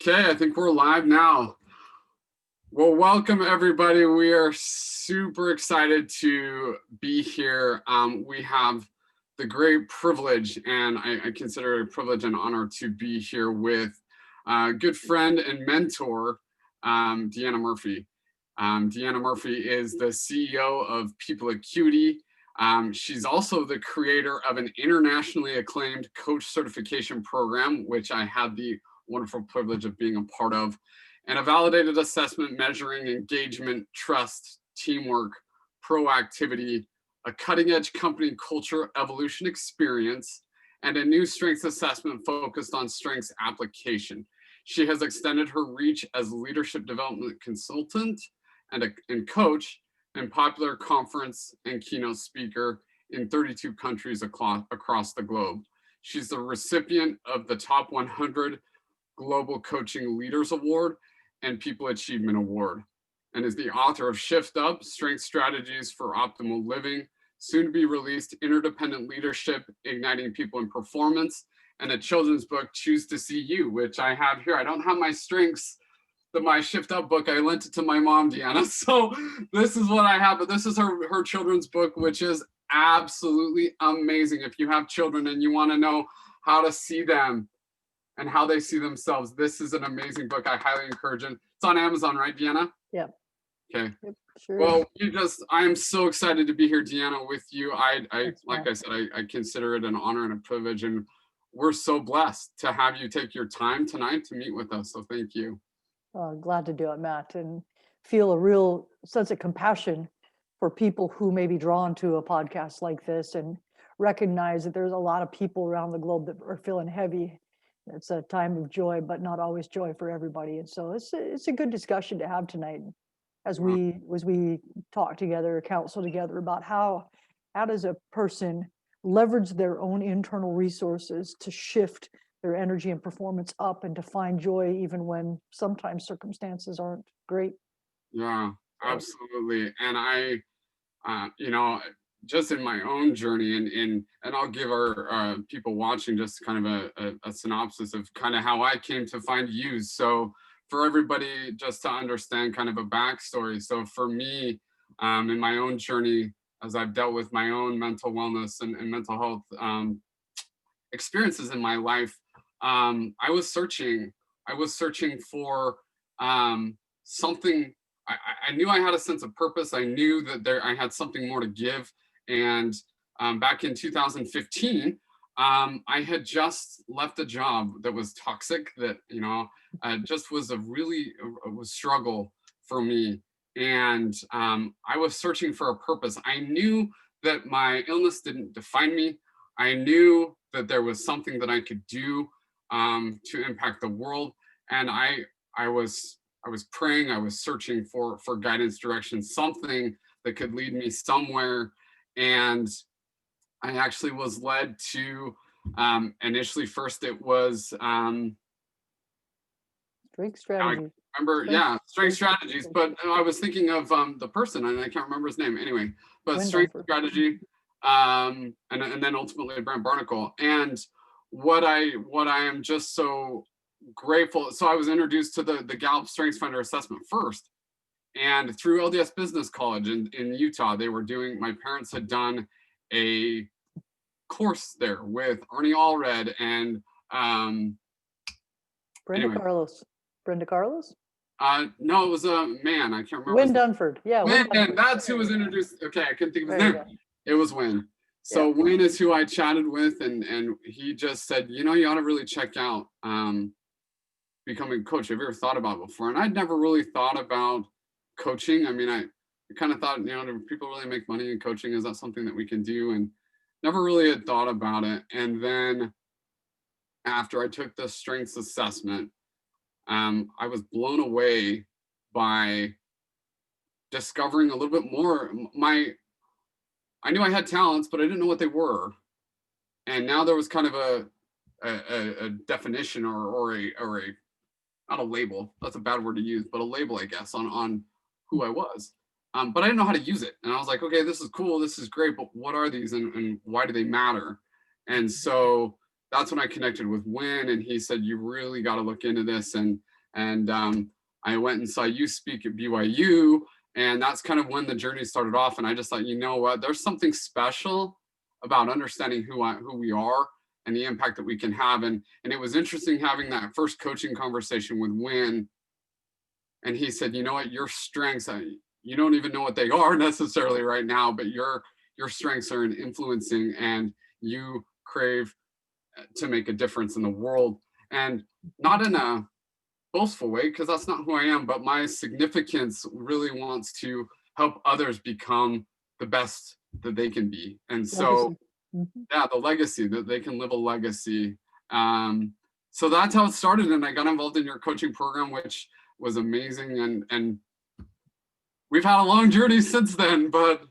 Okay, I think we're live now. Well, welcome everybody. We are super excited to be here. We have the great privilege, and I consider it a privilege and honor to be here with a good friend and mentor, DeAnna Murphy. DeAnna Murphy is the CEO of People Acuity. She's also the creator of an internationally acclaimed coach certification program, which I had the wonderful privilege of being a part of, and a validated assessment measuring engagement, trust, teamwork, proactivity, a cutting-edge company culture evolution experience, and a new strengths assessment focused on strengths application. She has extended her reach as leadership development consultant and coach, and popular conference and keynote speaker in 32 countries across the globe. She's the recipient of the Top 100 Global Coaching Leaders Award and People Achievement Award, and is the author of Shift Up, Strength Strategies for Optimal Living, soon to be released Interdependent Leadership, Igniting People in Performance, and a children's book, Choose to See You, which I have here. I don't have my strengths, my Shift Up book. I lent it to my mom, DeAnna. So this is what I have, but this is her children's book, which is absolutely amazing. If you have children and you want to know how to see them and how they see themselves, this is an amazing book. I highly encourage it. It's on Amazon, right, DeAnna? Yeah. Okay. Yep, sure. Well, I am so excited to be here, DeAnna, with you. I consider it an honor and a privilege, and we're so blessed to have you take your time tonight to meet with us. So thank you. Glad to do it, Matt, and feel a real sense of compassion for people who may be drawn to a podcast like this, and recognize that there's a lot of people around the globe that are feeling heavy. It's a time of joy, but not always joy for everybody. And so it's a good discussion to have tonight as we talk together, counsel together about how does a person leverage their own internal resources to shift their energy and performance up and to find joy even when sometimes circumstances aren't great. Yeah, absolutely. And I, just in my own journey, and I'll give our people watching just kind of a synopsis of kind of how I came to find you. So for everybody, just to understand kind of a backstory. So for me, in my own journey, as I've dealt with my own mental wellness and mental health experiences in my life, I was searching for something. I knew I had a sense of purpose. I knew that I had something more to give. And back in 2015, I had just left a job that was toxic, that, just was a struggle for me. And I was searching for a purpose. I knew that my illness didn't define me. I knew that there was something that I could do to impact the world. And I was praying, I was searching for guidance, direction, something that could lead me somewhere. And I actually was led to, initially, first it was Strength strategy. Strength strategies. But I was thinking of the person, and I can't remember his name anyway. But strength strategy, and then ultimately Brent Barnacle. And what I am just so grateful. So I was introduced to the Gallup Strengths Finder assessment first, and through LDS Business College in Utah, my parents had done a course there with Arnie Allred and Brenda Carlos. No, it was a man. I can't remember. Wynn Dunford. Yeah. Wynn, that's who was introduced. Okay, I couldn't think of his name. It was Wynn. So Wynn is who I chatted with, and he just said, you ought to really check out becoming a coach. Have you ever thought about it before? And I'd never really thought about coaching. I mean, I kind of thought, do people really make money in coaching? Is that something that we can do? And never really had thought about it. And then after I took the strengths assessment, I was blown away by discovering a little bit more. I knew I had talents, but I didn't know what they were. And now there was kind of a definition or a not a label. That's a bad word to use, but a label, I guess, on who I was. But I didn't know how to use it. And I was like, okay, this is cool. This is great. But what are these and why do they matter? And so that's when I connected with Wynn, and he said, you really got to look into this. And And I went and saw you speak at BYU, and that's kind of when the journey started off. And I just thought, you know what, there's something special about understanding who we are and the impact that we can have. And it was interesting having that first coaching conversation with Win. And he said, you know what, your strengths, you don't even know what they are necessarily right now, but your strengths are in influencing, and you crave to make a difference in the world. And not in a boastful way, because that's not who I am, but my significance really wants to help others become the best that they can be. And so, yeah, the legacy, that they can live a legacy. So that's how it started. And I got involved in your coaching program, which was amazing. And we've had a long journey since then, but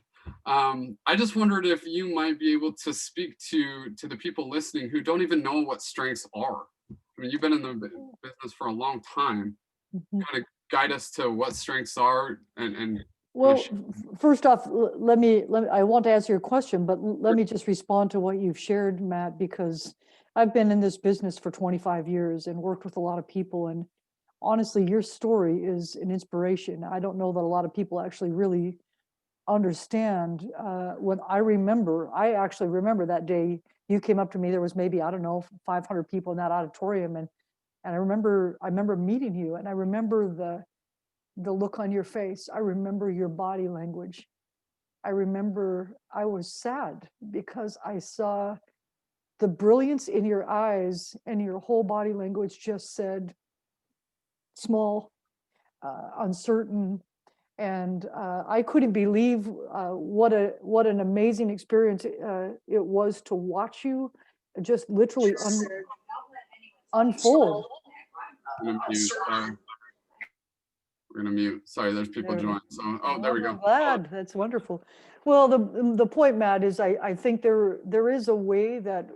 I just wondered if you might be able to speak to the people listening who don't even know what strengths are. I mean, you've been in the business for a long time. Kind of guide us to what strengths are and well, first off, let me, I want to answer your question, but let me just respond to what you've shared, Matt, because I've been in this business for 25 years and worked with a lot of people. And honestly, your story is an inspiration. I don't know that a lot of people actually really understand. When I actually remember that day you came up to me. There was maybe, I don't know, 500 people in that auditorium, and I remember meeting you, and I remember the look on your face. I remember your body language. I remember I was sad because I saw the brilliance in your eyes, and your whole body language just said small, uncertain. And I couldn't believe what an amazing experience it was to watch you just literally unfold. We're gonna mute. Sorry, there's people joining. So, there we go. Glad. That's wonderful. Well, the point, Matt, is I think there is a way that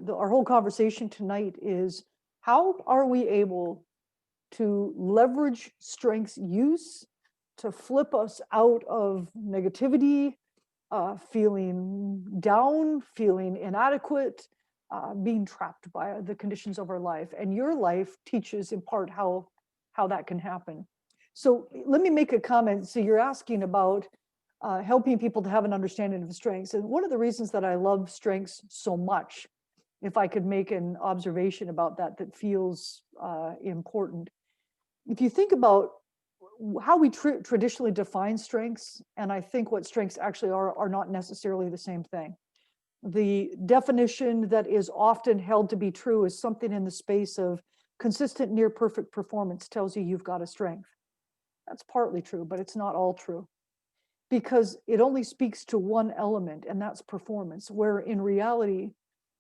our whole conversation tonight is, how are we able to leverage strengths use to flip us out of negativity, feeling down, feeling inadequate, being trapped by the conditions of our life. And your life teaches in part how that can happen. So let me make a comment. So you're asking about helping people to have an understanding of strengths. And one of the reasons that I love strengths so much, if I could make an observation about that feels important. If you think about how we traditionally define strengths, and I think what strengths actually are not necessarily the same thing. The definition that is often held to be true is something in the space of consistent near perfect performance tells you you've got a strength. That's partly true, but it's not all true, because it only speaks to one element, and that's performance, where in reality,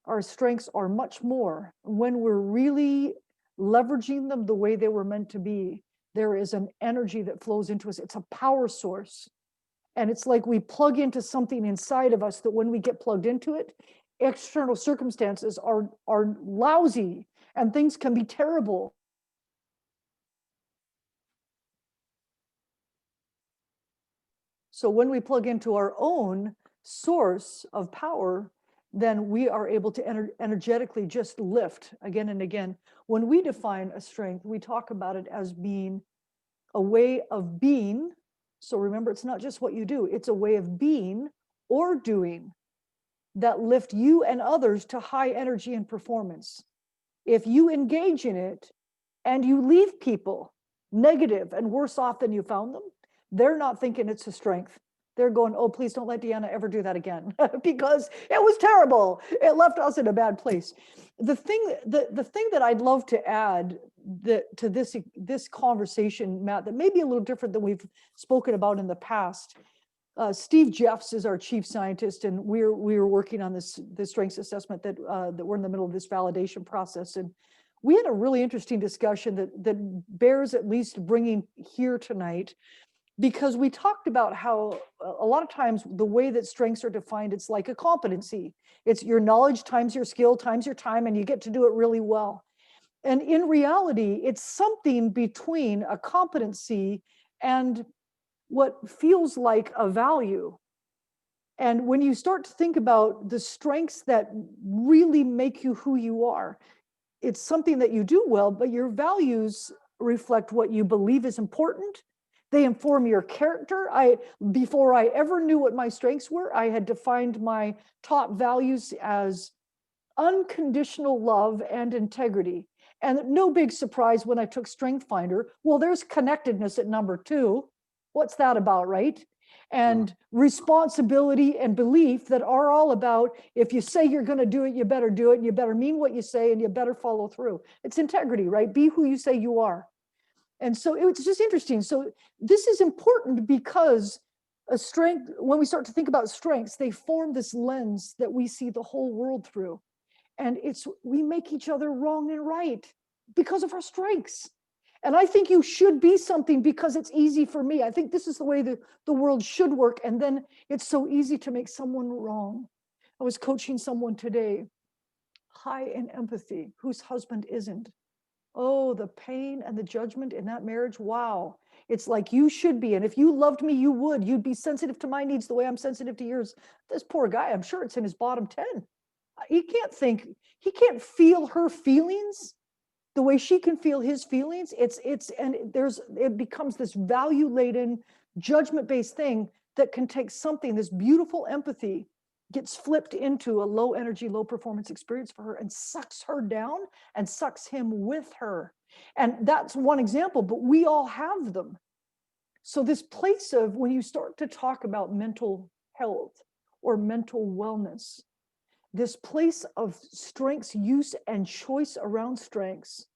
our strengths are much more. When we're really leveraging them the way they were meant to be, there is an energy that flows into us. It's a power source. And it's like we plug into something inside of us that when we get plugged into it, external circumstances are lousy and things can be terrible. So when we plug into our own source of power, then we are able to energetically just lift again and again. When we define a strength, we talk about it as being a way of being. So remember, it's not just what you do, it's a way of being or doing that lift you and others to high energy and performance. If you engage in it and you leave people negative and worse off than you found them, they're not thinking it's a strength. They're going, oh, please don't let DeAnna ever do that again, because it was terrible. It left us in a bad place. The thing that I'd love to add to this conversation, Matt, that may be a little different than we've spoken about in the past. Steve Jeffs is our chief scientist, and we were working on this strengths assessment that we're in the middle of this validation process. And we had a really interesting discussion that bears at least bringing here tonight, because we talked about how a lot of times the way that strengths are defined, it's like a competency. It's your knowledge times your skill times your time, and you get to do it really well. And in reality, it's something between a competency and what feels like a value. And when you start to think about the strengths that really make you who you are, it's something that you do well, but your values reflect what you believe is important. They inform your character. Before I ever knew what my strengths were, I had defined my top values as unconditional love and integrity. And no big surprise when I took Strength Finder. Well, there's connectedness at number 2. What's that about, right? And responsibility and belief that are all about, if you say you're going to do it, you better do it, and you better mean what you say, and you better follow through. It's integrity, right? Be who you say you are. And so it's just interesting. So this is important because a strength, when we start to think about strengths, they form this lens that we see the whole world through. And we make each other wrong and right because of our strengths. And I think you should be something because it's easy for me. I think this is the way the world should work. And then it's so easy to make someone wrong. I was coaching someone today, high in empathy, whose husband isn't. Oh, the pain and the judgment in that marriage. Wow. It's like you should be. And if you loved me, you would. You'd be sensitive to my needs the way I'm sensitive to yours. This poor guy, I'm sure it's in his bottom 10. He can't feel her feelings the way she can feel his feelings. It becomes this value-laden, judgment-based thing that can take something, this beautiful empathy, gets flipped into a low energy, low performance experience for her and sucks her down and sucks him with her. And that's one example, but we all have them. So this place of, when you start to talk about mental health or mental wellness, this place of strengths use and choice around strengths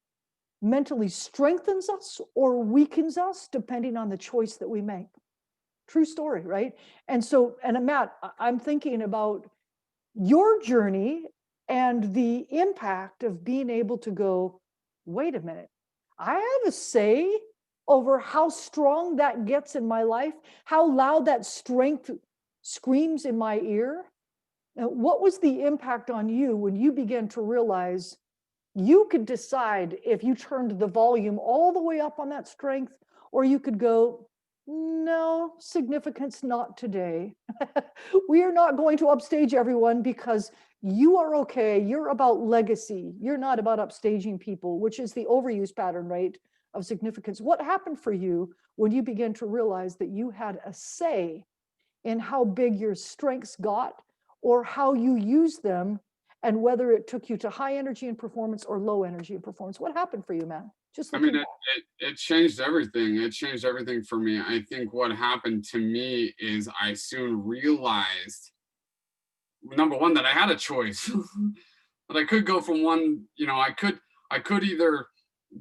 mentally strengthens us or weakens us depending on the choice that we make. True story, right? And Matt, I'm thinking about your journey and the impact of being able to go, wait a minute, I have a say over how strong that gets in my life, how loud that strength screams in my ear. Now, what was the impact on you when you began to realize you could decide if you turned the volume all the way up on that strength, or you could go, no, significance not today. We are not going to upstage everyone because you are okay. You're about legacy. You're not about upstaging people, which is the overuse pattern, right, of significance. What happened for you when you began to realize that you had a say in how big your strengths got or how you use them, and whether it took you to high energy and performance or low energy and performance? What happened for you, man? Just I mean, looking it changed everything. It changed everything for me. I think what happened to me is I soon realized, number one, that I had a choice. That I could go from one, I could either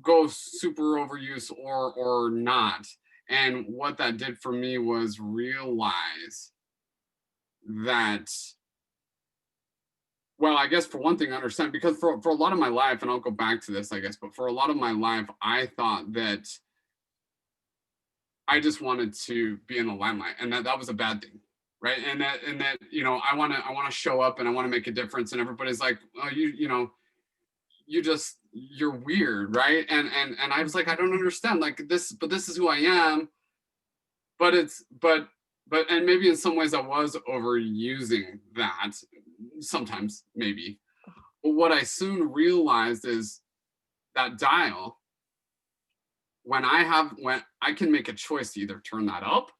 go super overuse or not. And what that did for me was realize that, well, I guess for one thing, understand, because for a lot of my life, and I'll go back to this, I guess, but for a lot of my life, I thought that I just wanted to be in the limelight, and that was a bad thing, right? And that I want to show up and I want to make a difference, and everybody's like, oh, you're weird, right? And I was like, I don't understand, like this, but this is who I am. But and maybe in some ways I was overusing that sometimes, maybe. But what I soon realized is that dial, when I can make a choice to either turn that up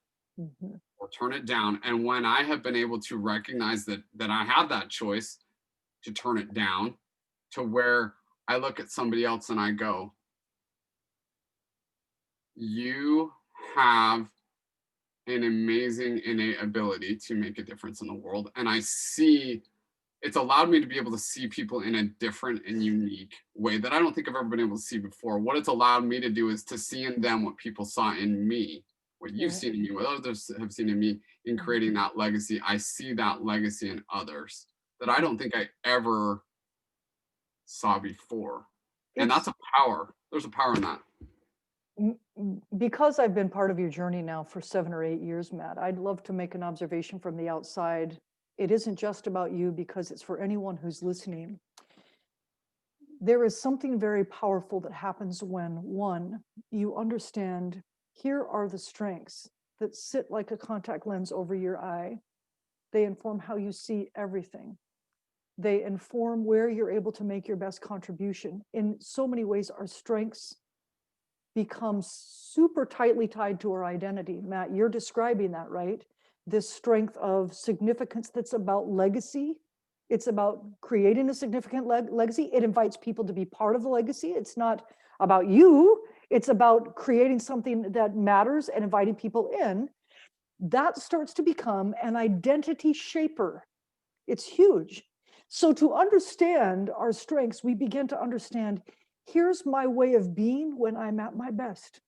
or turn it down. And when I have been able to recognize that I have that choice to turn it down, to where I look at somebody else and I go, you have an amazing innate ability to make a difference in the world. And I see, it's allowed me to be able to see people in a different and unique way that I don't think I've ever been able to see before. What it's allowed me to do is to see in them what people saw in me, what you've seen in me, what others have seen in me, in creating that legacy. I see that legacy in others that I don't think I ever saw before. And that's a power. There's a power in that. Because I've been part of your journey now for 7 or 8 years, Matt, I'd love to make an observation from the outside. It isn't just about you, because it's for anyone who's listening. There is something very powerful that happens when, one, you understand, here are the strengths that sit like a contact lens over your eye. They inform how you see everything. They inform where you're able to make your best contribution. In so many ways, our strengths becomes super tightly tied to our identity. Matt, you're describing that, right? This strength of significance that's about legacy. It's about creating a significant legacy. It invites people to be part of the legacy. It's not about you. It's about creating something that matters and inviting people in. That starts to become an identity shaper. It's huge. So to understand our strengths, we begin to understand, here's my way of being when I'm at my best.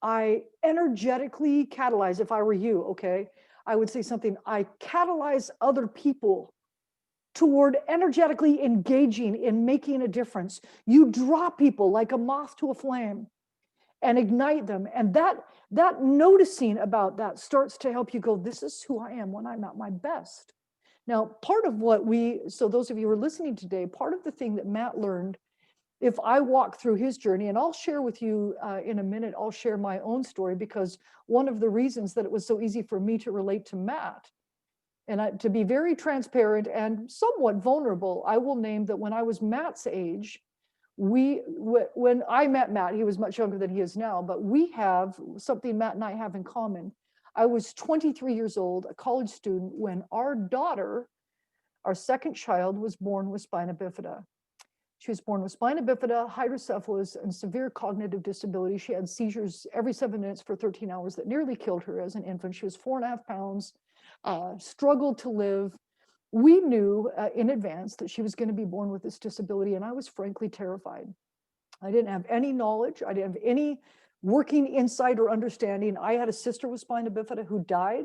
I energetically catalyze, if I were you, okay, I would say something, I catalyze other people toward energetically engaging in making a difference. You draw people like a moth to a flame and ignite them. And that noticing about that starts to help you go, this is who I am when I'm at my best. Now, part of what so those of you who are listening today, part of the thing that Matt learned, if I walk through his journey, and I'll share with you in a minute, I'll share my own story, because one of the reasons that it was so easy for me to relate to Matt, and to be very transparent and somewhat vulnerable, I will name that when I was Matt's age, when I met Matt, he was much younger than he is now, but we have something Matt and I have in common. I was 23 years old, a college student, when our daughter, our second child, was born with spina bifida. She was born with spina bifida, hydrocephalus, and severe cognitive disability. She had seizures every 7 minutes for 13 hours that nearly killed her as an infant. She was 4.5 pounds, struggled to live. We knew in advance that she was going to be born with this disability, and I was frankly terrified. I didn't have any knowledge. I didn't have any working insight or understanding. I had a sister with spina bifida who died.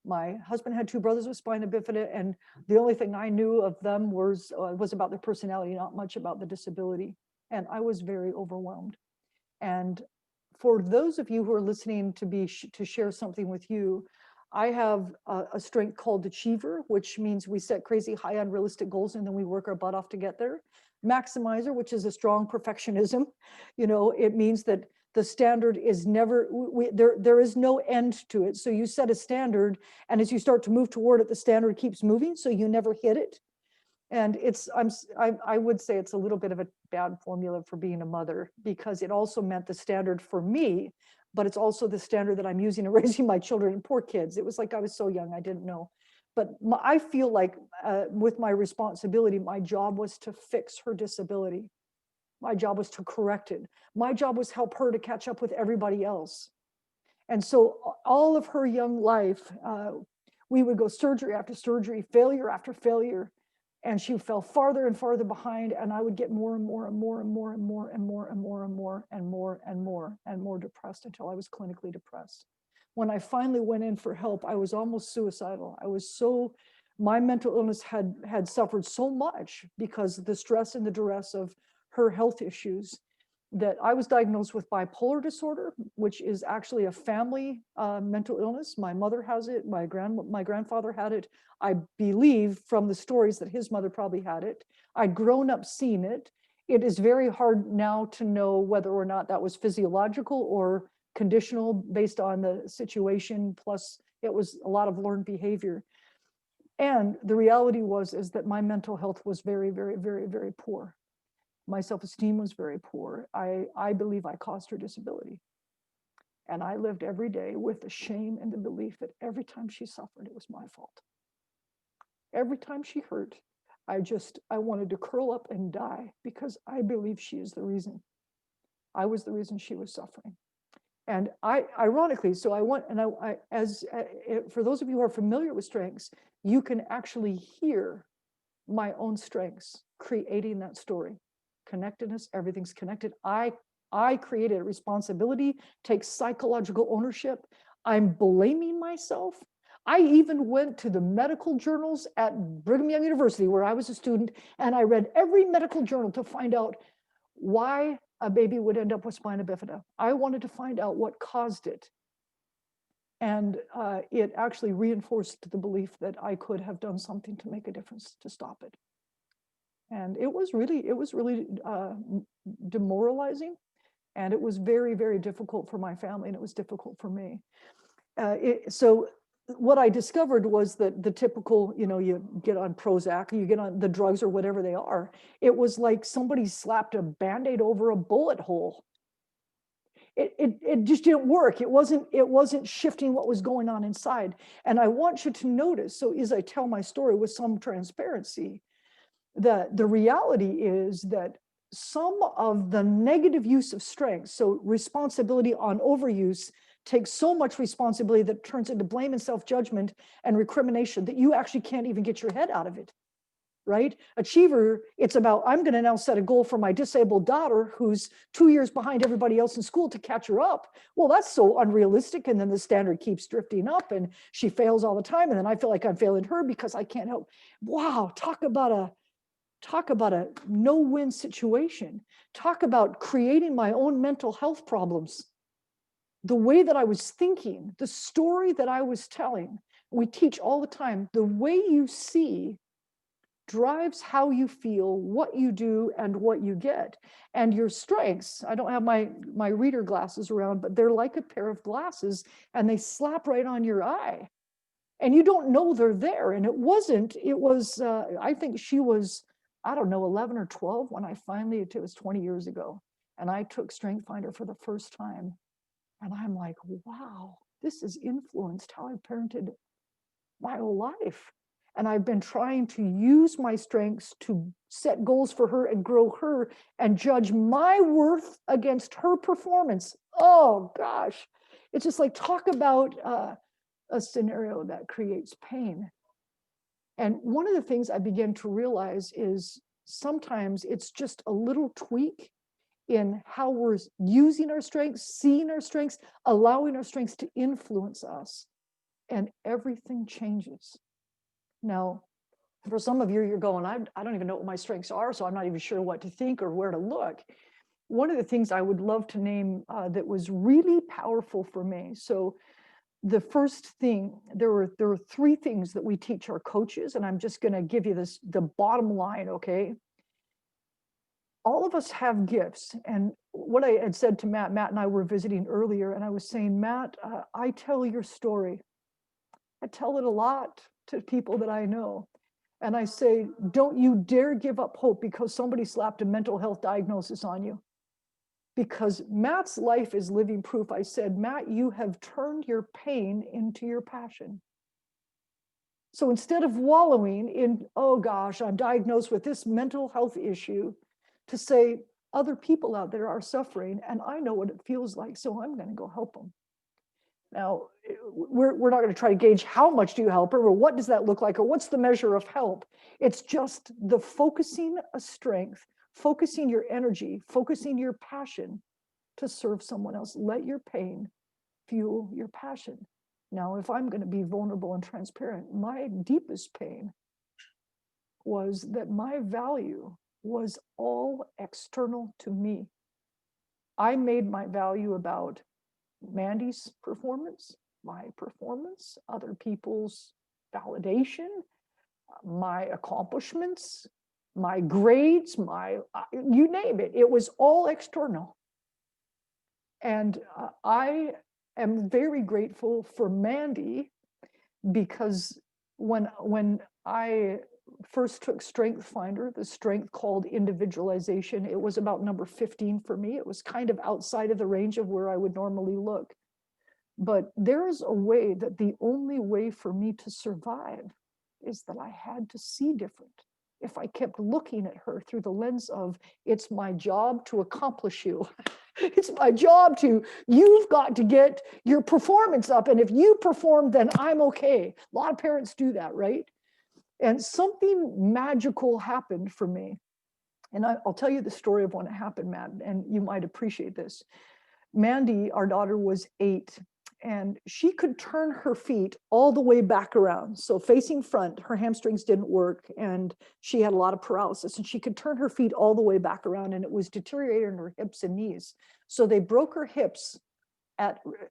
My husband had 2 brothers with spina bifida, and the only thing I knew of them was about their personality, not much about the disability. And I was very overwhelmed. And for those of you who are listening to share something with you, I have a strength called achiever, which means we set crazy high unrealistic goals and then we work our butt off to get there. Maximizer, which is a strong perfectionism. You know, it means that the standard is never, there is no end to it. So you set a standard, and as you start to move toward it, the standard keeps moving, so you never hit it. And I would say it's a little bit of a bad formula for being a mother, because it also meant the standard for me, but it's also the standard that I'm using in raising my children, and poor kids. It was like I was so young, I didn't know. But I feel like with my responsibility, my job was to fix her disability. My job was to correct it. My job was help her to catch up with everybody else. And so all of her young life, we would go surgery after surgery, failure after failure, and she fell farther and farther behind, and I would get more and more and more and more and more and more and more and more and more and more and more depressed until I was clinically depressed. When I finally went in for help, I was almost suicidal. My mental illness had suffered so much because of the stress and the duress of her health issues, that I was diagnosed with bipolar disorder, which is actually a family mental illness. My mother has it. My grandfather had it. I believe from the stories that his mother probably had it. I'd grown up seeing it. It is very hard now to know whether or not that was physiological or conditional based on the situation. Plus, it was a lot of learned behavior. And the reality is that my mental health was very, very, very, very poor. My self-esteem was very poor. I believe I caused her disability. And I lived every day with the shame and the belief that every time she suffered, it was my fault. Every time she hurt, I wanted to curl up and die, because I believe she is the reason. I was the reason she was suffering. And ironically, so I went, and for those of you who are familiar with strengths, you can actually hear my own strengths creating that story. Connectedness, everything's connected. I created a responsibility, take psychological ownership. I'm blaming myself. I even went to the medical journals at Brigham Young University, where I was a student, and I read every medical journal to find out why a baby would end up with spina bifida. I wanted to find out what caused it. And it actually reinforced the belief that I could have done something to make a difference to stop it. And it was really demoralizing, and it was very, very difficult for my family, and it was difficult for me. So what I discovered was that the typical, you get on Prozac, you get on the drugs or whatever they are. It was like somebody slapped a Band-Aid over a bullet hole. it just didn't work. It wasn't shifting what was going on inside. And I want you to notice, so as I tell my story with some transparency, that the reality is that some of the negative use of strength, so responsibility on overuse, takes so much responsibility that turns into blame and self-judgment and recrimination that you actually can't even get your head out of it, right? Achiever, it's about, I'm going to now set a goal for my disabled daughter who's 2 years behind everybody else in school to catch her up. Well, that's so unrealistic. And then the standard keeps drifting up and she fails all the time. And then I feel like I'm failing her because I can't help. Wow, talk about a no-win situation. Talk about creating my own mental health problems. The way that I was thinking, the story that I was telling, we teach all the time, the way you see drives how you feel, what you do, and what you get. And your strengths, I don't have my reader glasses around, but they're like a pair of glasses and they slap right on your eye. And you don't know they're there. And it was, I think she was, I don't know, 11 or 12 when I finally, it was 20 years ago. And I took Strength Finder for the first time. And I'm like, wow, this has influenced how I've parented my whole life. And I've been trying to use my strengths to set goals for her and grow her and judge my worth against her performance. Oh gosh, it's just like, talk about a scenario that creates pain. And one of the things I began to realize is sometimes it's just a little tweak in how we're using our strengths, seeing our strengths, allowing our strengths to influence us, and everything changes. Now, for some of you, you're going, I don't even know what my strengths are, so I'm not even sure what to think or where to look. One of the things I would love to name that was really powerful for me. So the first thing, there were three things that we teach our coaches, and I'm just going to give you the bottom line, okay? All of us have gifts. And what I had said to Matt and I were visiting earlier, and I was saying, Matt, I tell your story. I tell it a lot to people that I know. And I say, don't you dare give up hope because somebody slapped a mental health diagnosis on you. Because Matt's life is living proof. I said, Matt, you have turned your pain into your passion. So instead of wallowing in, oh gosh, I'm diagnosed with this mental health issue, to say, other people out there are suffering and I know what it feels like, so I'm going to go help them. Now, we're not going to try to gauge how much do you help her, or what does that look like, or what's the measure of help. It's just the focusing a strength, focusing your energy, focusing your passion to serve someone else. Let your pain fuel your passion. Now, if I'm going to be vulnerable and transparent, my deepest pain was that my value was all external to me. I made my value about Mandy's performance, my performance, other people's validation, my accomplishments, my grades, you name it. It was all external. And I am very grateful for Mandy, because when I first took Strength Finder, the strength called individualization, it was about number 15 for me. It was kind of outside of the range of where I would normally look. But there is a way that the only way for me to survive is that I had to see different. If I kept looking at her through the lens of, it's my job to accomplish you. It's my job you've got to get your performance up. And if you perform, then I'm okay. A lot of parents do that, right? And something magical happened for me. And I'll tell you the story of when it happened, Matt, and you might appreciate this. Mandy, our daughter, was 8, and she could turn her feet all the way back around. So facing front, her hamstrings didn't work, and she had a lot of paralysis, and she could turn her feet all the way back around, and it was deteriorating her hips and knees. So they broke her hips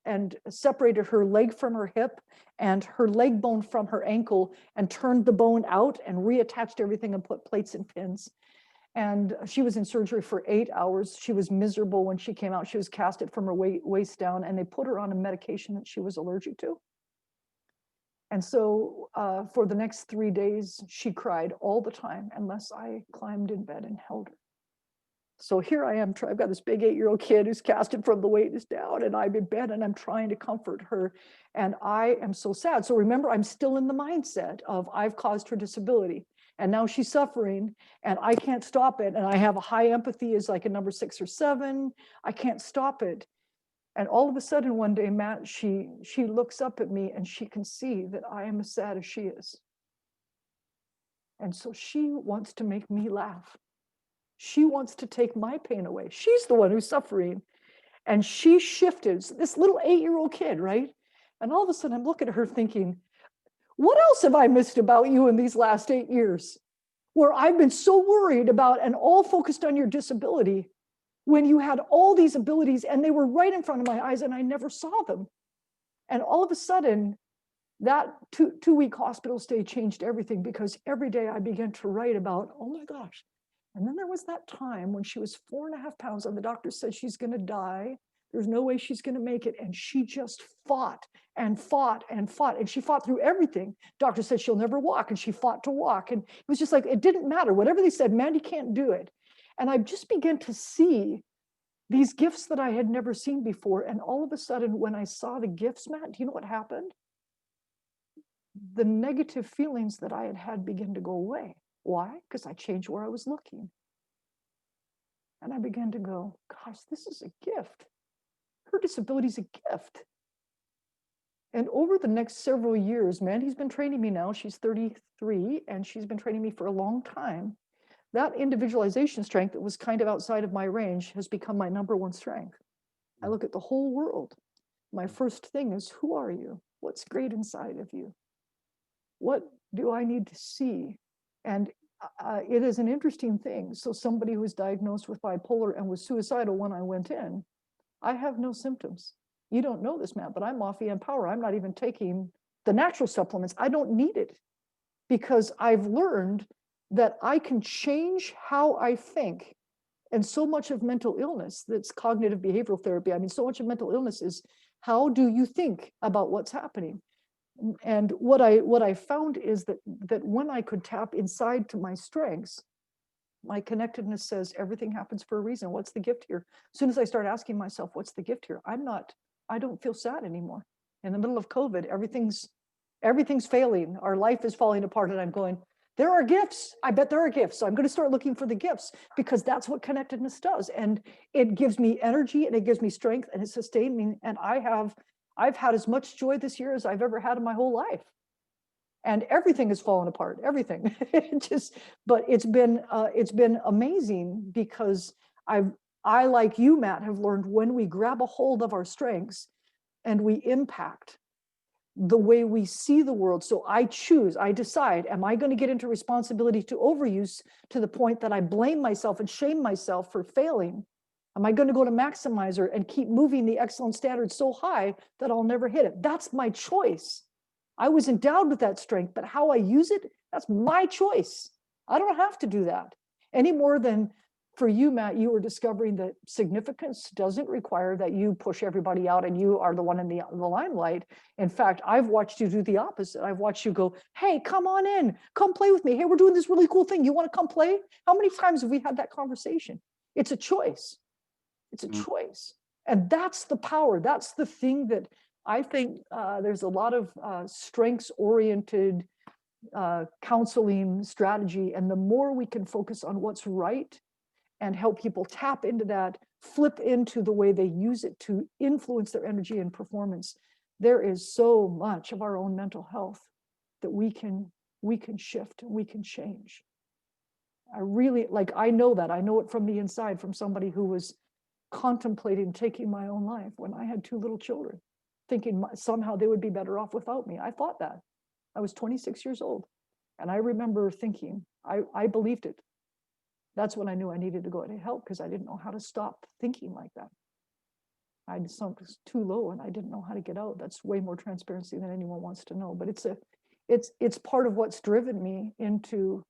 and separated her leg from her hip and her leg bone from her ankle, and turned the bone out and reattached everything and put plates and pins. And she was in surgery for 8 hours. She was miserable when she came out. She was casted from her waist down, and they put her on a medication that she was allergic to. And so for the next 3 days, she cried all the time unless I climbed in bed and held her. So here I am, I've got this big 8-year-old kid who's casted from the waist down, and I'm in bed and I'm trying to comfort her. And I am so sad. So remember, I'm still in the mindset of I've caused her disability and now she's suffering and I can't stop it. And I have a high empathy as like a number 6 or 7. I can't stop it. And all of a sudden one day, Matt, she looks up at me and she can see that I am as sad as she is. And so she wants to make me laugh. She wants to take my pain away. She's the one who's suffering. And she shifted, this little 8-year-old kid, right? And all of a sudden I'm looking at her thinking, what else have I missed about you in these last 8 years? Where I've been so worried about and all focused on your disability when you had all these abilities and they were right in front of my eyes and I never saw them. And all of a sudden, that two-week hospital stay changed everything because every day I began to write about, oh my gosh. And then there was that time when she was 4.5 pounds and the doctor said she's going to die. There's no way she's going to make it. And she just fought and fought and fought. And she fought through everything. Doctor said she'll never walk and she fought to walk. And it was just like, it didn't matter. Whatever they said, Mandy can't do it. And I just began to see these gifts that I had never seen before. And all of a sudden, when I saw the gifts, Matt, do you know what happened? The negative feelings that I had had began to go away. Why? Because I changed where I was looking. And I began to go, gosh, this is a gift. Her disability is a gift. And over the next several years, Mandy's been training me now. She's 33, and she's been training me for a long time. That individualization strength that was kind of outside of my range has become my number one strength. I look at the whole world. My first thing is, who are you? What's great inside of you? What do I need to see? And it is an interesting thing. So somebody who was diagnosed with bipolar and was suicidal when I went in, I have no symptoms. You don't know this, Matt, but I'm off EM Power. I'm not even taking the natural supplements. I don't need it because I've learned that I can change how I think. And so much of mental illness, that's cognitive behavioral therapy. I mean, so much of mental illness is how do you think about what's happening? And what I found is that when I could tap inside to my strengths, my connectedness says everything happens for a reason. What's the gift here? As soon as I start asking myself, what's the gift here? I don't feel sad anymore. In the middle of COVID, everything's failing. Our life is falling apart. And I'm going, there are gifts. I bet there are gifts. So I'm going to start looking for the gifts because that's what connectedness does. And it gives me energy and it gives me strength and it sustained me. And I've had as much joy this year as I've ever had in my whole life. And everything has fallen apart, everything. But it's been amazing because I, like you, Matt, have learned when we grab a hold of our strengths and we impact the way we see the world. So I decide, am I going to get into responsibility to overuse to the point that I blame myself and shame myself for failing? Am I going to go to maximizer and keep moving the excellence standard so high that I'll never hit it? That's my choice. I was endowed with that strength, but how I use it, that's my choice. I don't have to do that any more than for you, Matt. You were discovering that significance doesn't require that you push everybody out and you are the one in the limelight. In fact, I've watched you do the opposite. I've watched you go, hey, come on in, come play with me. Hey, we're doing this really cool thing. You want to come play? How many times have we had that conversation? It's a choice. It's a choice. And that's the power. That's the thing that I think there's a lot of strengths-oriented counseling strategy. And the more we can focus on what's right and help people tap into that, flip into the way they use it to influence their energy and performance, there is so much of our own mental health that we can shift and we can change. I really, I know that. I know it from the inside, from somebody who was contemplating taking my own life when I had 2 little children, thinking somehow they would be better off without me. I thought that. I was 26 years old. And I remember thinking, I believed it. That's when I knew I needed to go to help because I didn't know how to stop thinking like that. I'd sunk too low and I didn't know how to get out. That's way more transparency than anyone wants to know. But it's part of what's driven me into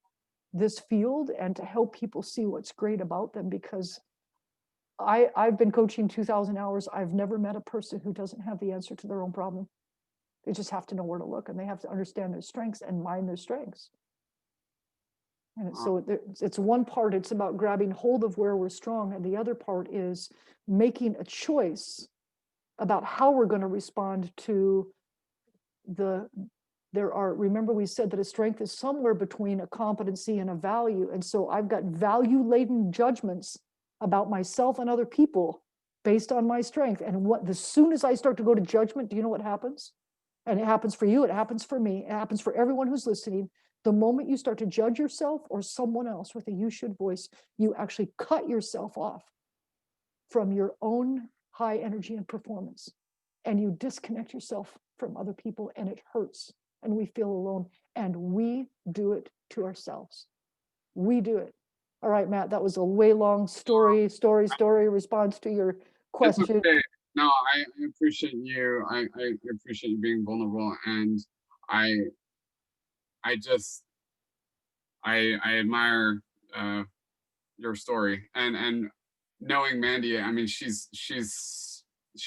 this field and to help people see what's great about them, because I've been coaching 2,000 hours. I've never met a person who doesn't have the answer to their own problem. They just have to know where to look and they have to understand their strengths and mind their strengths. And so it's one part, it's about grabbing hold of where we're strong. And the other part is making a choice about how we're going to respond to remember we said that a strength is somewhere between a competency and a value. And so I've got value-laden judgments about myself and other people based on my strength. And as soon as I start to go to judgment, do you know what happens? And it happens for you, it happens for me, it happens for everyone who's listening. The moment you start to judge yourself or someone else with a you should voice, you actually cut yourself off from your own high energy and performance. And you disconnect yourself from other people, and it hurts. And we feel alone. And we do it to ourselves. We do it. All right, Matt, that was a way long story response to your question. It's okay. No, I appreciate you. I appreciate you being vulnerable, and I admire your story, and knowing Mandy. I mean, she's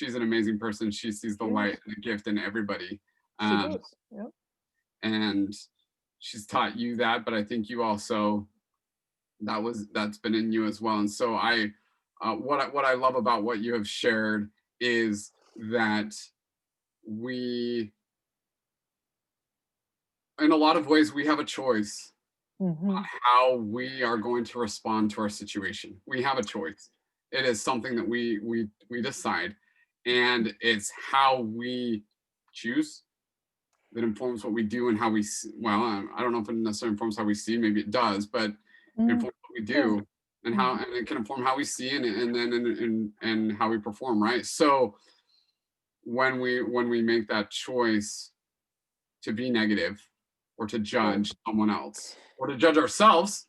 an amazing person. She sees the light and the gift in everybody. She does. Yep. And she's taught you that, but I think you also that's been in you as well. And so what I love about what you have shared is that we, in a lot of ways, we have a choice on how we are going to respond to our situation. We have a choice. It is something that we decide, and it's how we choose that informs what we do and how we see. Well, I don't know if it necessarily informs how we see. Maybe it does, but it informs what we do and how, and it can inform how we see and then and how we perform. Right. So when we make that choice to be negative or to judge someone else or to judge ourselves,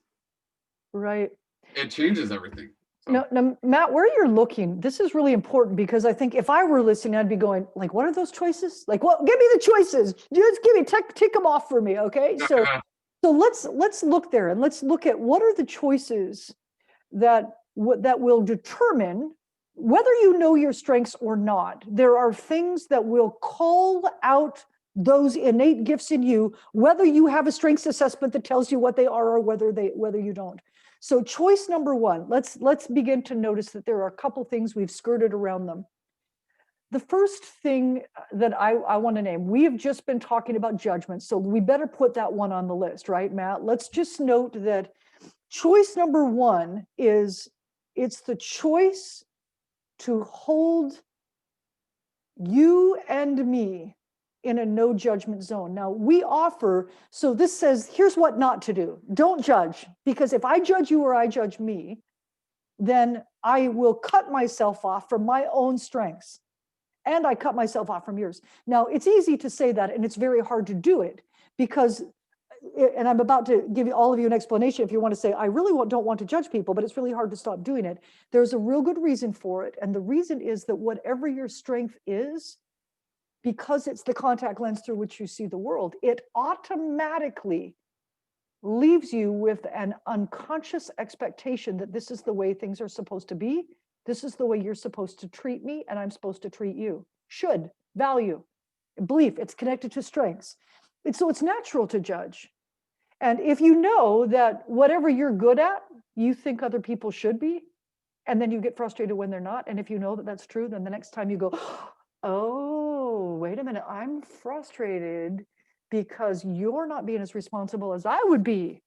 right, it changes everything. So. Now, Matt, where you're looking, this is really important, because I think if I were listening, I'd be going, like, what are those choices? Like, well, give me the choices. Just give me, tick them off for me, okay? So let's look there, and let's look at what are the choices that will determine whether you know your strengths or not. There are things that will call out those innate gifts in you, whether you have a strengths assessment that tells you what they are or whether you don't. So choice number one, let's begin to notice that there are a couple things we've skirted around them. The first thing that I want to name, we have just been talking about judgment, so we better put that one on the list, right, Matt? Let's just note that choice number one is, it's the choice to hold you and me in a no judgment zone. Now we offer, so this says, here's what not to do. Don't judge, because if I judge you or I judge me, then I will cut myself off from my own strengths, and I cut myself off from yours. Now it's easy to say that, and it's very hard to do it, because, and I'm about to give all of you an explanation if you want to say, I really don't want to judge people, but it's really hard to stop doing it. There's a real good reason for it. And the reason is that whatever your strength is, because it's the contact lens through which you see the world, it automatically leaves you with an unconscious expectation that this is the way things are supposed to be. This is the way you're supposed to treat me, and I'm supposed to treat you. Should, value, belief, it's connected to strengths. So it's natural to judge. And if you know that whatever you're good at, you think other people should be, and then you get frustrated when they're not, and if you know that that's true, then the next time you go, oh, wait a minute, I'm frustrated because you're not being as responsible as I would be.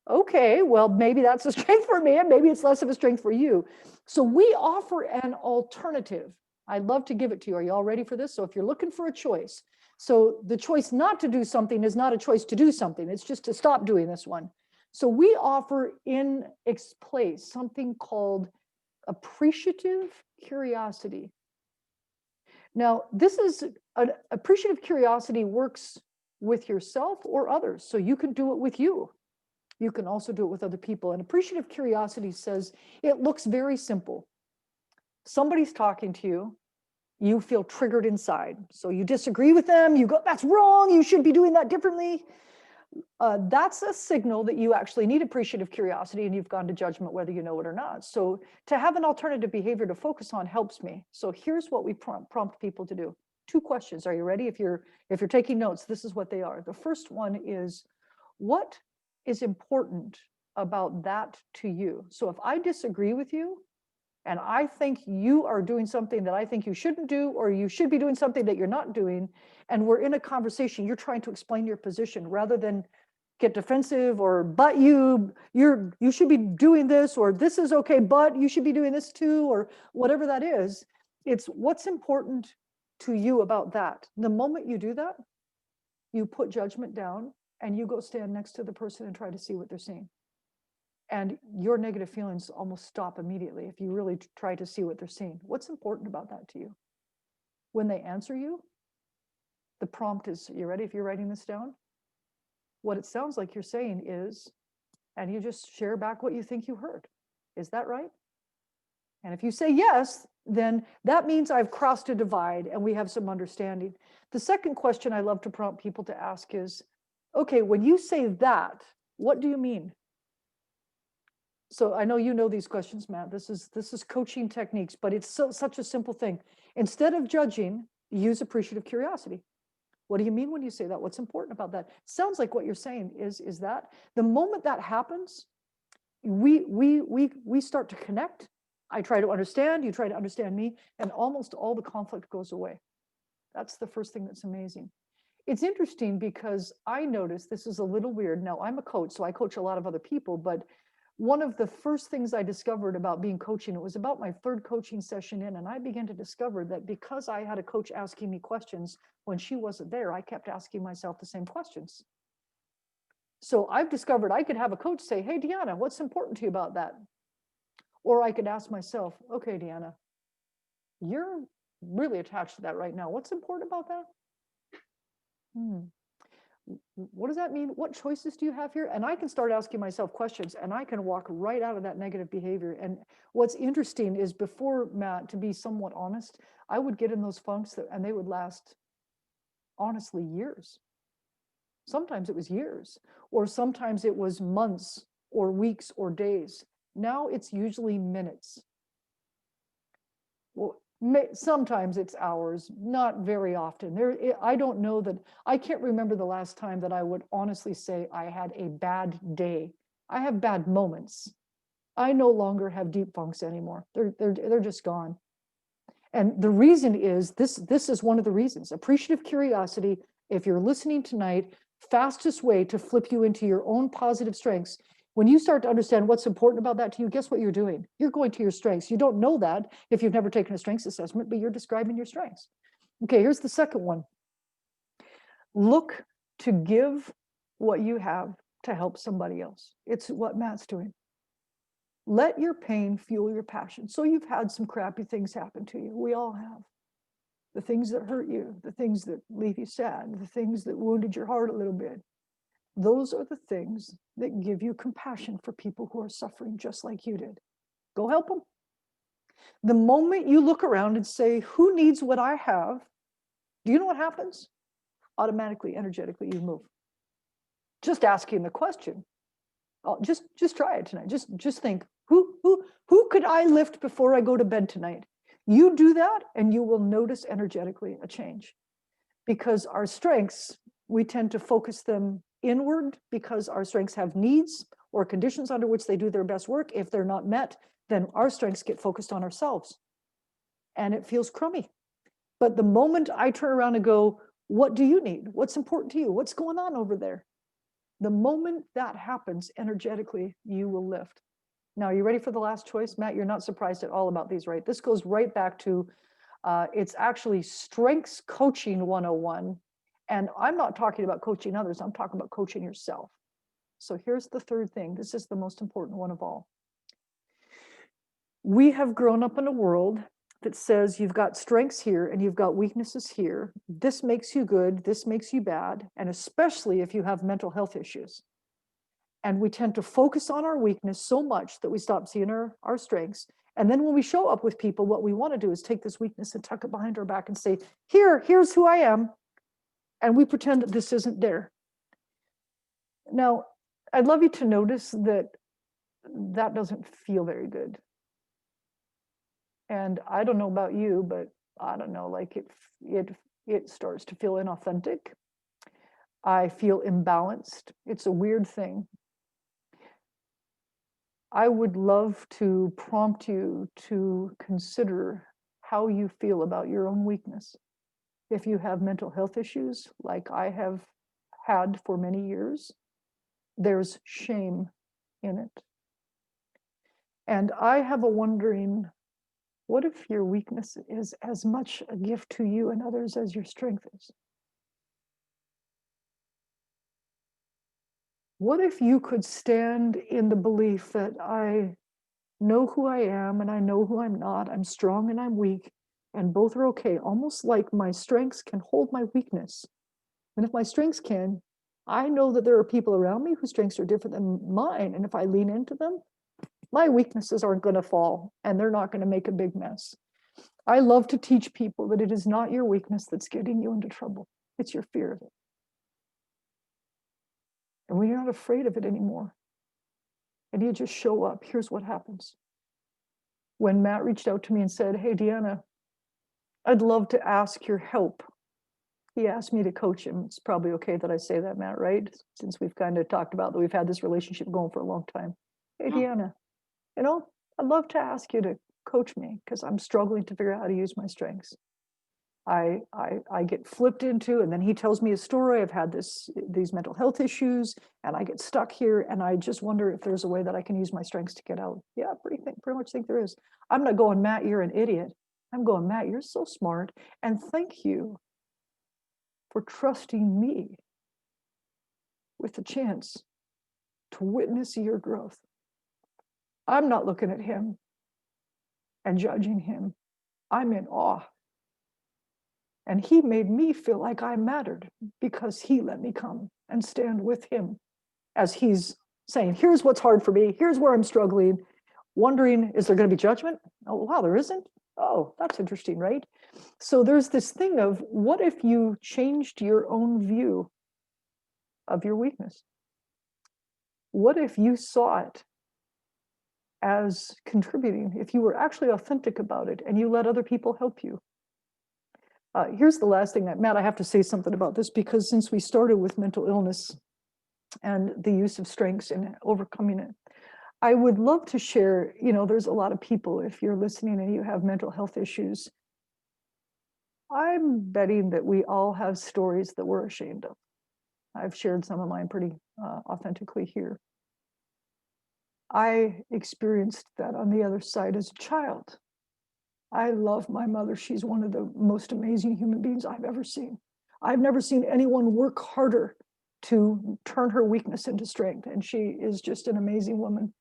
Okay, well, maybe that's a strength for me, and maybe it's less of a strength for you. So we offer an alternative. I'd love to give it to you. Are you all ready for this? So if you're looking for a choice, so the choice not to do something is not a choice to do something. It's just to stop doing this one. So we offer in its place something called appreciative curiosity. Now, this is an appreciative curiosity works with yourself or others. So you can do it with you. You can also do it with other people. And appreciative curiosity says it looks very simple. Somebody's talking to you, you feel triggered inside. So you disagree with them, you go, that's wrong, you should be doing that differently. That's a signal that you actually need appreciative curiosity, and you've gone to judgment whether you know it or not. So to have an alternative behavior to focus on helps me. So here's what we prompt people to do. 2 questions. Are you ready? If you're taking notes, this is what they are. The first one is, what is important about that to you? So if I disagree with you, and I think you are doing something that I think you shouldn't do, or you should be doing something that you're not doing, and we're in a conversation, you're trying to explain your position rather than get defensive, or but you should be doing this, or this is okay, but you should be doing this too, or whatever that is. It's what's important to you about that. The moment you do that, you put judgment down and you go stand next to the person and try to see what they're seeing. And your negative feelings almost stop immediately if you really try to see what they're seeing. What's important about that to you? When they answer you, the prompt is, you ready if you're writing this down? What it sounds like you're saying is, and you just share back what you think you heard. Is that right? And if you say yes, then that means I've crossed a divide and we have some understanding. The second question I love to prompt people to ask is, okay, when you say that, what do you mean? So I know you know these questions, Matt. This is coaching techniques, but it's such a simple thing. Instead of judging, use appreciative curiosity. What do you mean when you say that? What's important about that? Sounds like what you're saying is that the moment that happens, we start to connect. I try to understand, you try to understand me, and almost all the conflict goes away. That's the first thing that's amazing. It's interesting because I noticed, this is a little weird. Now, I'm a coach, so I coach a lot of other people, but one of the first things I discovered about being coaching, it was about my third coaching session in, and I began to discover that because I had a coach asking me questions when she wasn't there, I kept asking myself the same questions. So I've discovered I could have a coach say, hey, DeAnna, what's important to you about that? Or I could ask myself, okay, DeAnna, you're really attached to that right now. What's important about that? What does that mean? What choices do you have here? And I can start asking myself questions and I can walk right out of that negative behavior. And what's interesting is before, Matt, to be somewhat honest, I would get in those funks and they would last, honestly, years. Sometimes it was years, or sometimes it was months or weeks or days. Now it's usually minutes. Well, sometimes it's hours, not very often. I don't know that, I can't remember the last time that I would honestly say I had a bad day. I have bad moments. I no longer have deep funks anymore. They're just gone. And the reason is, this is one of the reasons. Appreciative curiosity, if you're listening tonight, fastest way to flip you into your own positive strengths. When you start to understand what's important about that to you, guess what you're doing? You're going to your strengths. You don't know that if you've never taken a strengths assessment, but you're describing your strengths. Okay, here's the second one. Look to give what you have to help somebody else. It's what Matt's doing. Let your pain fuel your passion. So you've had some crappy things happen to you. We all have. The things that hurt you, the things that leave you sad, the things that wounded your heart a little bit. Those are the things that give you compassion for people who are suffering just like you did. Go help them. The moment you look around and say, who needs what I have? Do you know what happens? Automatically, energetically, you move. Just asking the question. Oh, just try it tonight. Just think, who could I lift before I go to bed tonight? You do that and you will notice energetically a change. Because our strengths, we tend to focus them inward because our strengths have needs or conditions under which they do their best work. If they're not met, then our strengths get focused on ourselves. And it feels crummy. But the moment I turn around and go, what do you need? What's important to you? What's going on over there? The moment that happens, energetically, you will lift. Now, are you ready for the last choice? Matt, you're not surprised at all about these, right? This goes right back to, it's actually Strengths Coaching 101. And I'm not talking about coaching others. I'm talking about coaching yourself. So here's the third thing. This is the most important one of all. We have grown up in a world that says you've got strengths here and you've got weaknesses here. This makes you good, this makes you bad, and especially if you have mental health issues. And we tend to focus on our weakness so much that we stop seeing our strengths. And then when we show up with people, what we want to do is take this weakness and tuck it behind our back and say, here's who I am. And we pretend that this isn't there. Now, I'd love you to notice that that doesn't feel very good. And I don't know about you, but I don't know, like it starts to feel inauthentic. I feel imbalanced. It's a weird thing. I would love to prompt you to consider how you feel about your own weakness. If you have mental health issues, like I have had for many years, there's shame in it. And I have a wondering, what if your weakness is as much a gift to you and others as your strength is? What if you could stand in the belief that I know who I am and I know who I'm not, I'm strong and I'm weak, and both are okay, almost like my strengths can hold my weakness. And if my strengths can, I know that there are people around me whose strengths are different than mine. And if I lean into them, my weaknesses aren't going to fall and they're not going to make a big mess. I love to teach people that it is not your weakness that's getting you into trouble. It's your fear of it. And when you're not afraid of it anymore, and you just show up, here's what happens. When Matt reached out to me and said, hey, DeAnna, I'd love to ask your help. He asked me to coach him. It's probably okay that I say that, Matt, right? Since we've kind of talked about that we've had this relationship going for a long time. Hey, DeAnna, I'd love to ask you to coach me because I'm struggling to figure out how to use my strengths. I get flipped into, and then he tells me a story. I've had these mental health issues, and I get stuck here, and I just wonder if there's a way that I can use my strengths to get out. Yeah, pretty much think there is. I'm not going, Matt, you're an idiot. I'm going, Matt, you're so smart, and thank you for trusting me with the chance to witness your growth. I'm not looking at him and judging him. I'm in awe. And he made me feel like I mattered because he let me come and stand with him as he's saying, here's what's hard for me. Here's where I'm struggling. Wondering, is there going to be judgment? Oh, wow, there isn't? Oh, that's interesting, right? So there's this thing of, what if you changed your own view of your weakness? What if you saw it as contributing, if you were actually authentic about it and you let other people help you? Here's the last thing, Matt, I have to say something about this, because since we started with mental illness and the use of strengths and overcoming it, I would love to share, there's a lot of people, if you're listening and you have mental health issues, I'm betting that we all have stories that we're ashamed of. I've shared some of mine pretty authentically here. I experienced that on the other side as a child. I love my mother. She's one of the most amazing human beings I've ever seen. I've never seen anyone work harder to turn her weakness into strength. And she is just an amazing woman.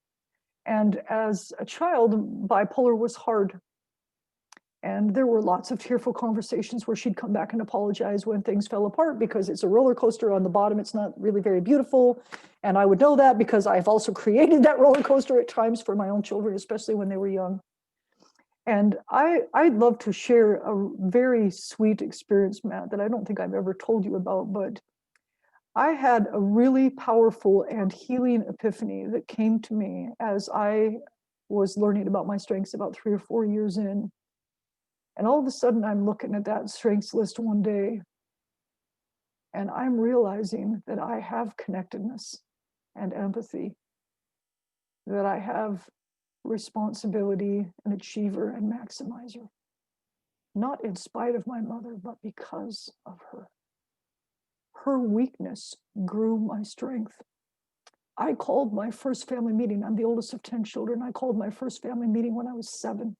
And as a child, bipolar was hard. And there were lots of tearful conversations where she'd come back and apologize when things fell apart, because it's a roller coaster on the bottom. It's not really very beautiful. And I would know that because I've also created that roller coaster at times for my own children, especially when they were young. And I'd love to share a very sweet experience, Matt, that I don't think I've ever told you about, but I had a really powerful and healing epiphany that came to me as I was learning about my strengths about 3 or 4 years in. And all of a sudden, I'm looking at that strengths list one day, and I'm realizing that I have connectedness and empathy, that I have responsibility, an achiever and maximizer, not in spite of my mother, but because of her. Her weakness grew my strength. I called my first family meeting. I'm the oldest of 10 children. I called my first family meeting when I was 7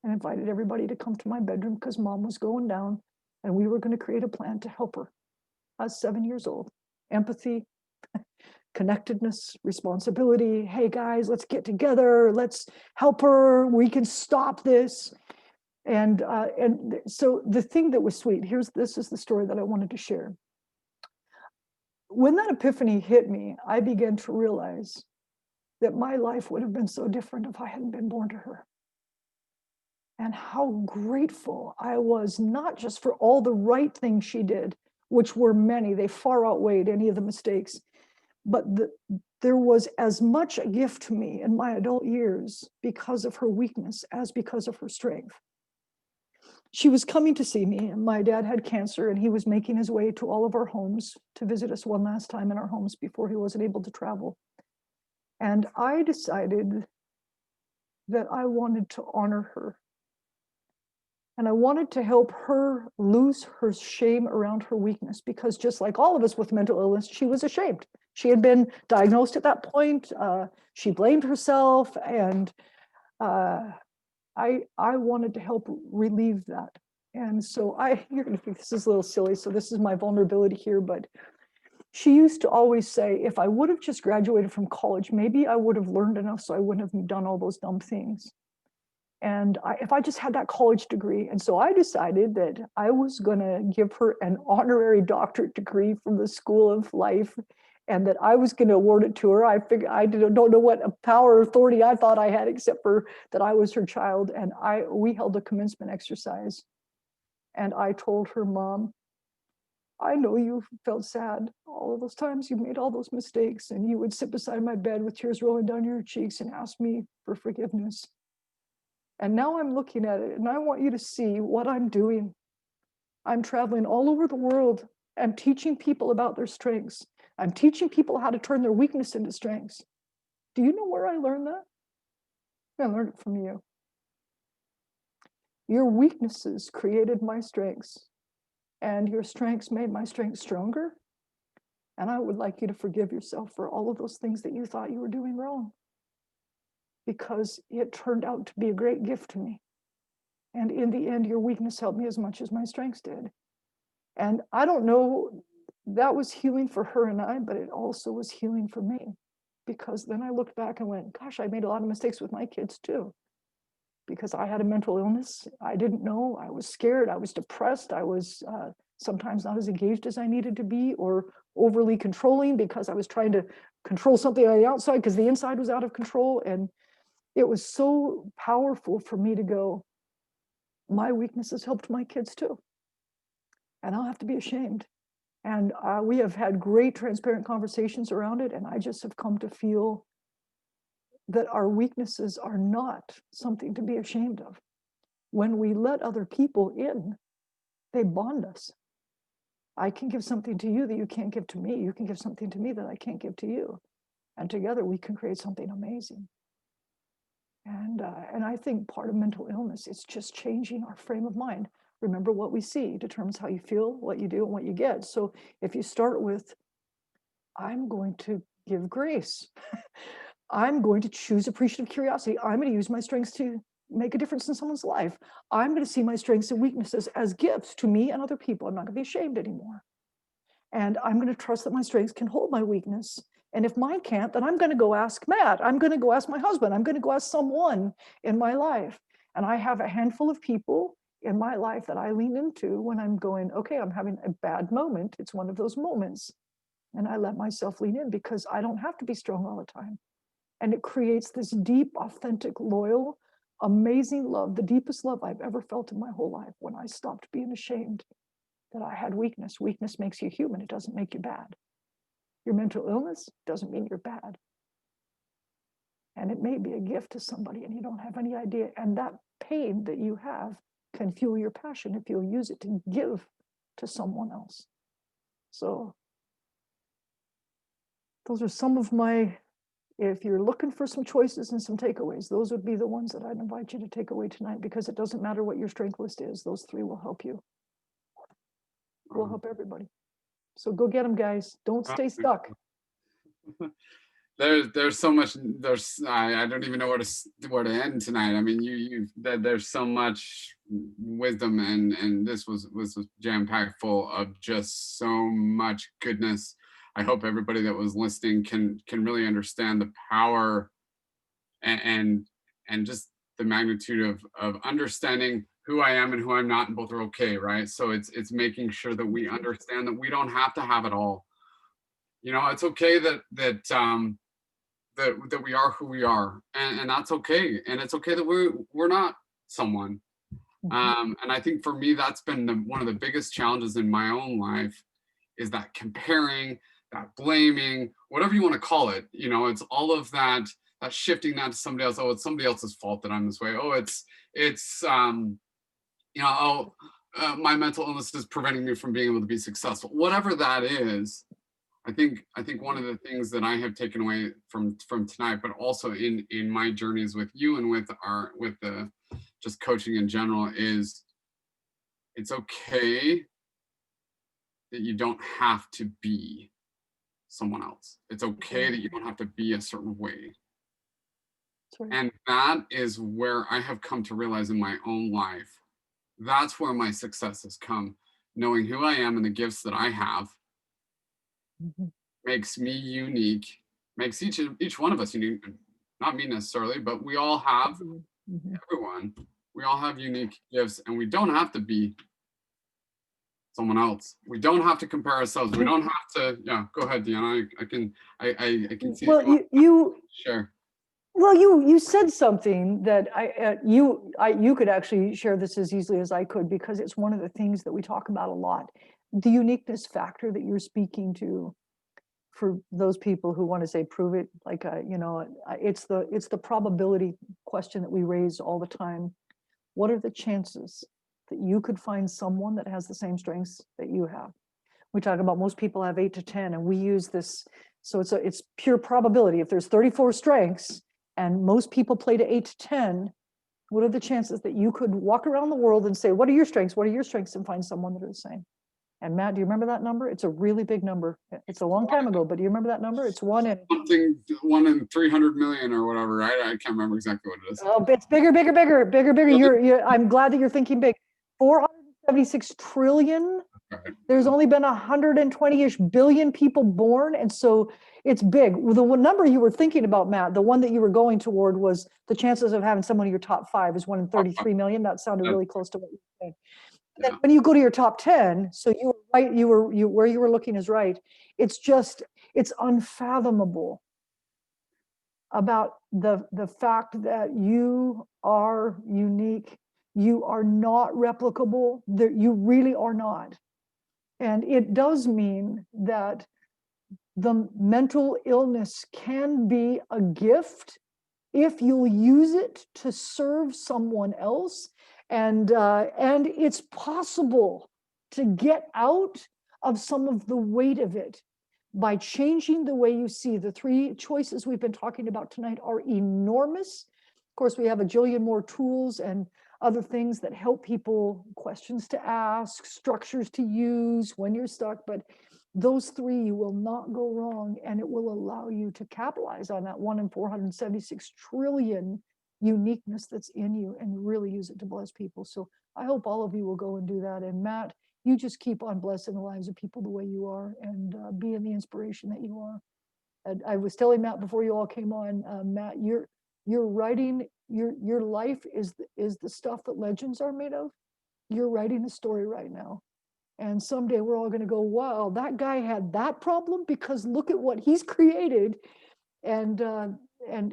and invited everybody to come to my bedroom because mom was going down and we were going to create a plan to help her. I was 7 years old. Empathy, connectedness, responsibility. Hey guys, let's get together. Let's help her. We can stop this. And so the thing that was sweet, this is the story that I wanted to share. When that epiphany hit me, I began to realize that my life would have been so different if I hadn't been born to her. And how grateful I was, not just for all the right things she did, which were many, they far outweighed any of the mistakes, but there was as much a gift to me in my adult years because of her weakness as because of her strength. She was coming to see me, and my dad had cancer, and he was making his way to all of our homes to visit us one last time in our homes before he wasn't able to travel. And I decided that I wanted to honor her. And I wanted to help her lose her shame around her weakness, because just like all of us with mental illness, she was ashamed. She had been diagnosed at that point. She blamed herself, and I wanted to help relieve that. And so you're going to think this is a little silly, so this is my vulnerability here, but she used to always say, if I would have just graduated from college, maybe I would have learned enough so I wouldn't have done all those dumb things. And if I just had that college degree. And so I decided that I was going to give her an honorary doctorate degree from the School of Life, and that I was going to award it to her. I figured I don't know what power or authority I thought I had, except for that I was her child. And we held a commencement exercise. And I told her, Mom, I know you felt sad all of those times you made all those mistakes, and you would sit beside my bed with tears rolling down your cheeks and ask me for forgiveness. And now I'm looking at it, and I want you to see what I'm doing. I'm traveling all over the world. I'm teaching people about their strengths. I'm teaching people how to turn their weakness into strengths. Do you know where I learned that? I learned it from you. Your weaknesses created my strengths, and your strengths made my strengths stronger. And I would like you to forgive yourself for all of those things that you thought you were doing wrong, because it turned out to be a great gift to me. And in the end, your weakness helped me as much as my strengths did. And I don't know, that was healing for her and I, but it also was healing for me, because then I looked back and went, gosh, I made a lot of mistakes with my kids too, because I had a mental illness. I didn't know. I was scared. I was depressed. I was sometimes not as engaged as I needed to be, or overly controlling because I was trying to control something on the outside because the inside was out of control. And it was so powerful for me to go, my weaknesses helped my kids too. And I'll have to be ashamed. And we have had great transparent conversations around it. And I just have come to feel that our weaknesses are not something to be ashamed of. When we let other people in, they bond us. I can give something to you that you can't give to me. You can give something to me that I can't give to you. And together we can create something amazing. And I think part of mental illness is just changing our frame of mind. Remember, what we see determines how you feel, what you do, and what you get. So if you start with, I'm going to give grace. I'm going to choose appreciative curiosity. I'm going to use my strengths to make a difference in someone's life. I'm going to see my strengths and weaknesses as gifts to me and other people. I'm not going to be ashamed anymore. And I'm going to trust that my strengths can hold my weakness. And if mine can't, then I'm going to go ask Matt. I'm going to go ask my husband. I'm going to go ask someone in my life. And I have a handful of people in my life that I lean into when I'm going, okay, I'm having a bad moment. It's one of those moments. And I let myself lean in, because I don't have to be strong all the time. And it creates this deep, authentic, loyal, amazing love, the deepest love I've ever felt in my whole life, when I stopped being ashamed that I had weakness. Weakness makes you human. It doesn't make you bad. Your mental illness doesn't mean you're bad. And it may be a gift to somebody and you don't have any idea. And that pain that you have can fuel your passion if you'll use it to give to someone else. So those are some of my, if you're looking for some choices and some takeaways, those would be the ones that I'd invite you to take away tonight, because it doesn't matter what your strength list is. Those three will help you. Will help everybody. So go get them, guys. Don't stay stuck. There's so much. I don't even know where to end tonight. I mean, there's so much wisdom, and this was jam-packed full of just so much goodness. I hope everybody that was listening can really understand the power and just the magnitude of understanding who I am and who I'm not, and both are okay, right? So it's making sure that we understand that we don't have to have it all. You know, it's okay that we are who we are, and that's okay. And it's okay that we're not someone. And I think for me, that's been one of the biggest challenges in my own life, is that comparing, that blaming, whatever you want to call it. You know, it's all of that shifting that to somebody else. Oh, it's somebody else's fault that I'm this way. Oh, it's you know, my mental illness is preventing me from being able to be successful. Whatever that is, I think one of the things that I have taken away from tonight, but also in my journeys with you and with the just coaching in general, is it's okay that you don't have to be someone else. It's okay that you don't have to be a certain way. Right. And that is where I have come to realize in my own life, that's where my success has come. Knowing who I am and the gifts that I have makes me unique, makes each one of us unique. Not me necessarily, but we all have, everyone, we all have unique gifts, and we don't have to be someone else. We don't have to compare ourselves. We don't have to. Yeah, go ahead, DeAnna. I can see. Well, you share. Well, you said something that you could actually share this as easily as I could, because it's one of the things that we talk about a lot. The uniqueness factor that you're speaking to, for those people who want to say prove it, like it's the probability question that we raise all the time. What are the chances that you could find someone that has the same strengths that you have? We talk about most people have 8 to 10, and we use this, so it's pure probability. If there's 34 strengths and most people play to 8 to 10, what are the chances that you could walk around the world and say, what are your strengths? What are your strengths? And find someone that are the same. And Matt, do you remember that number? It's a really big number. It's a long time ago, but do you remember that number? It's one in 300 million or whatever, right? I can't remember exactly what it is. Oh, it's bigger. Really? I'm glad that you're thinking big. 476 trillion. There's only been 120-ish billion people born, and so it's big. The number you were thinking about, Matt, the one that you were going toward, was the chances of having someone in your top 5 is 1 in 33 million. That sounded really close to what you were saying. Yeah. Then when you go to your top 10, so you were right, where you were looking is right. It's unfathomable about the fact that you are unique. You are not replicable. You really are not. And it does mean that the mental illness can be a gift if you'll use it to serve someone else. And it's possible to get out of some of the weight of it by changing the way you see. The 3 choices we've been talking about tonight are enormous. Of course, we have a jillion more tools and other things that help people, questions to ask, structures to use when you're stuck. But those 3, you will not go wrong, and it will allow you to capitalize on that 1 in 476 trillion uniqueness that's in you and really use it to bless people. So I hope all of you will go and do that. And Matt, you just keep on blessing the lives of people the way you are, and being the inspiration that you are. And I was telling Matt before you all came on, Matt, you're writing, your life is the stuff that legends are made of. You're writing a story right now. And someday we're all going to go, wow, that guy had that problem, because look at what he's created. And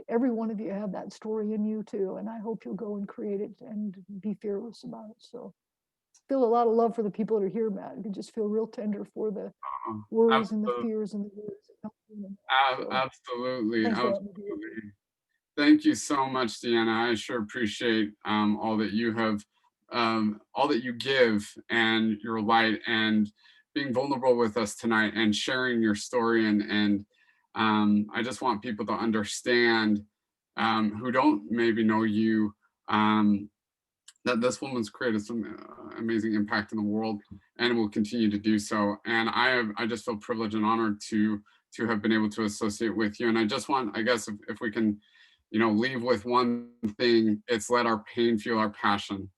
every one of you have that story in you too. And I hope you'll go and create it and be fearless about it. So feel a lot of love for the people that are here, Matt. You can just feel real tender for the worries and the fears and the worries. Absolutely. Absolutely. Thank you so much, DeAnna. I sure appreciate all that you have, all that you give, and your light, and being vulnerable with us tonight, and sharing your story. And I just want people to understand, who don't maybe know you, that this woman's created some amazing impact in the world, and will continue to do so. And I just feel privileged and honored to have been able to associate with you. And I just want, I guess, if we can, leave with one thing, it's let our pain fuel our passion.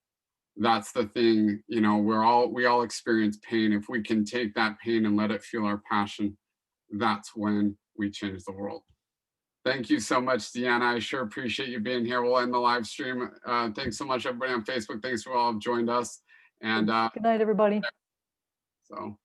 That's the thing. We all experience pain. If we can take that pain and let it fuel our passion, that's when we change the world. Thank you so much, DeAnna. I sure appreciate you being here. We'll end the live stream. Thanks so much, everybody on Facebook. Thanks for all who have joined us. And good night, everybody. So.